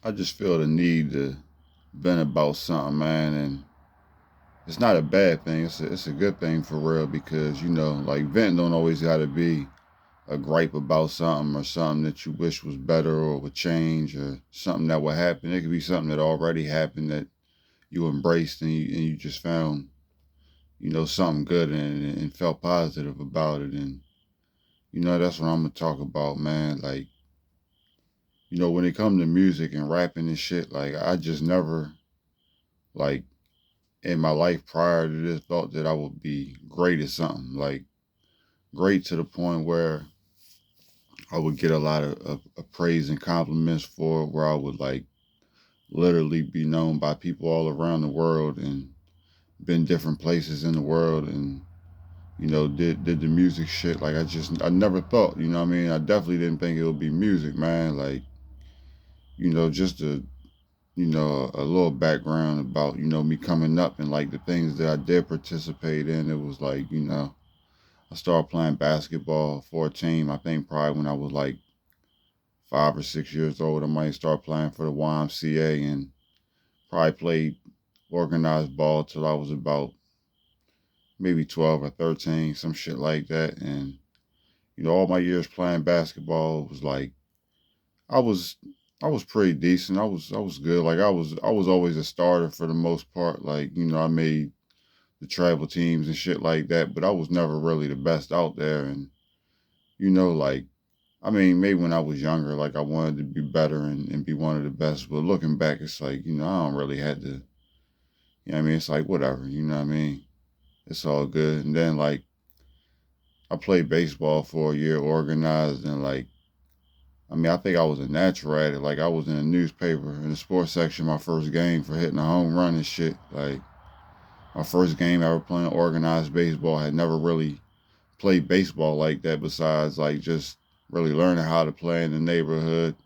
I just feel the need to vent about something, man, and it's not a bad thing. It's a good thing for real because like venting don't always got to be a gripe about something or something that you wish was better or would change or something that would happen. It could be something that already happened that you embraced and you just found something good in it and felt positive about it. And that's what I'm gonna talk about, man. Like when it comes to music and rapping and shit, like I just never like in my life prior to this thought that I would be great at something. Like great to the point where I would get a lot of praise and compliments for it, where I would like literally be known by people all around the world and been different places in the world and did the music shit. Like I never thought, what I mean? I definitely didn't think it would be music, man. Like, just a little background about, me coming up and like the things that I did participate in. It was like, I started playing basketball for a team, I think probably when I was like 5 or 6 years old. I might start playing for the YMCA and probably played organized ball till I was about maybe 12 or 13, some shit like that. And, all my years playing basketball was like, I was I was pretty decent. I was good. Like I was always a starter for the most part. Like, I made the travel teams and shit like that, but I was never really the best out there. And, like, I mean, maybe when I was younger, like I wanted to be better and be one of the best. But looking back, it's like, I don't really had to, what I mean? It's like, whatever, what I mean? It's all good. And then, like, I played baseball for a year organized and, like, I mean, I think I was a natural at it. Like, I was in a newspaper in the sports section my first game for hitting a home run and shit. Like, my first game ever playing organized baseball. I had never really played baseball like that besides, like, just really learning how to play in the neighborhood.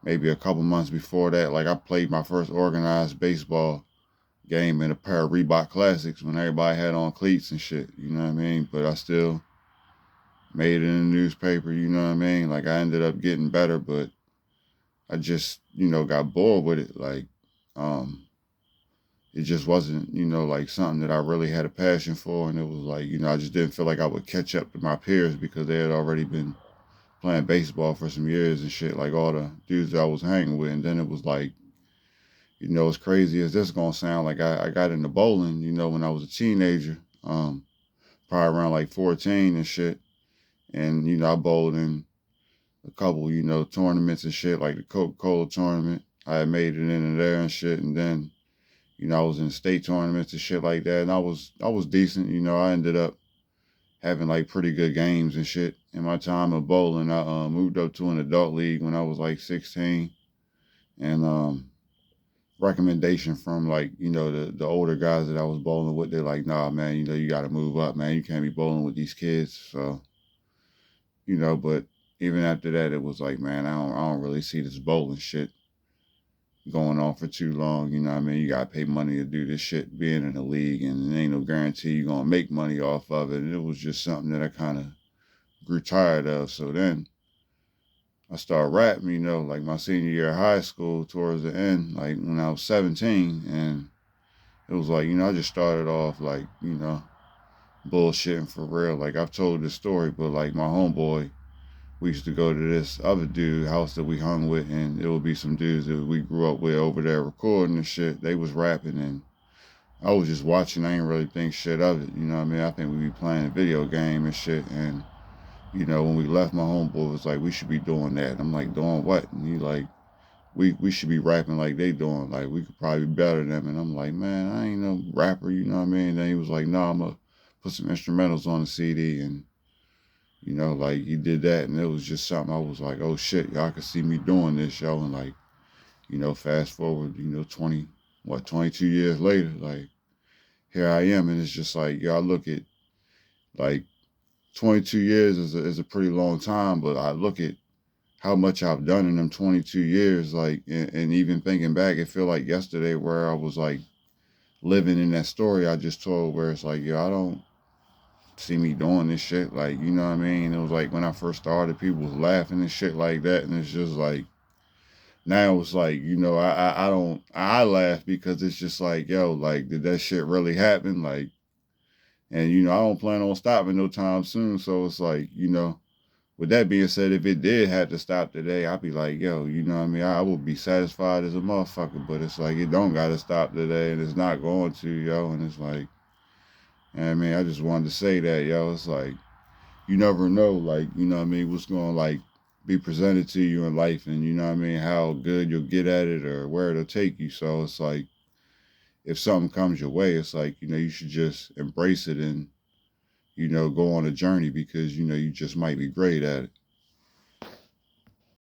Maybe a couple months before that, like, I played my first organized baseball game in a pair of Reebok Classics when everybody had on cleats and shit. You know what I mean? But I still made it in the newspaper. You know what I mean? Like, I ended up getting better, but I just, got bored with it. Like, um, it just wasn't, like something that I really had a passion for. And it was like, I just didn't feel like I would catch up to my peers because they had already been playing baseball for some years and shit, like all the dudes that I was hanging with. And then it was like, as crazy as this gonna sound, like I got into bowling, when I was a teenager, probably around like 14 and shit. And, I bowled in a couple, tournaments and shit, like the Coca-Cola tournament. I had made it in there and shit. And then, I was in state tournaments and shit like that. And I was decent. I ended up having like pretty good games and shit. In my time of bowling, I moved up to an adult league when I was like 16. And recommendation from like, the older guys that I was bowling with, they're like, nah, man, you got to move up, man. You can't be bowling with these kids. So, but even after that, it was like, man, I don't really see this bowling shit going on for too long. You know what I mean? You gotta pay money to do this shit, being in the league, and there ain't no guarantee you're gonna make money off of it. And it was just something that I kind of grew tired of. So then I started rapping, like my senior year of high school towards the end, like when I was 17. And it was like, I just started off like, bullshitting for real. Like I've told this story, but like my homeboy, we used to go to this other dude house that we hung with, and it would be some dudes that we grew up with over there recording and shit. They was rapping, and I was just watching. I ain't really think shit of it. You know what I mean? I think we be playing a video game and shit. And when we left, my homeboy was like, "We should be doing that." I'm like, "Doing what?" And he like, "We should be rapping like they doing. Like we could probably be better than them." And I'm like, "Man, I ain't no rapper." You know what I mean? And then he was like, "No, I'm gonna put some instrumentals on the CD." And like he did that, and it was just something I was like, oh shit, y'all can see me doing this, yo. And like, fast forward, 22 years later, like here I am. And it's just like, y'all look at like 22 years is a pretty long time, but I look at how much I've done in them 22 years, like, and even thinking back, it feel like yesterday where I was like living in that story I just told, where it's like, yo, I don't see me doing this shit. Like, what I mean? It was like when I first started, people was laughing and shit like that. And it's just like, Now it's like, I don't, I laugh because it's just like, yo, like, did that shit really happen? Like, and, I don't plan on stopping no time soon. So it's like, with that being said, if it did have to stop today, I'd be like, yo, you know what I mean? I would be satisfied as a motherfucker, but it's like, it don't got to stop today and it's not going to, yo. And it's like, I mean, I just wanted to say that, yo. It's like, you never know, like, what's going to, like, be presented to you in life and, how good you'll get at it or where it'll take you. So it's like, if something comes your way, it's like, you should just embrace it and, go on a journey because, you just might be great at it.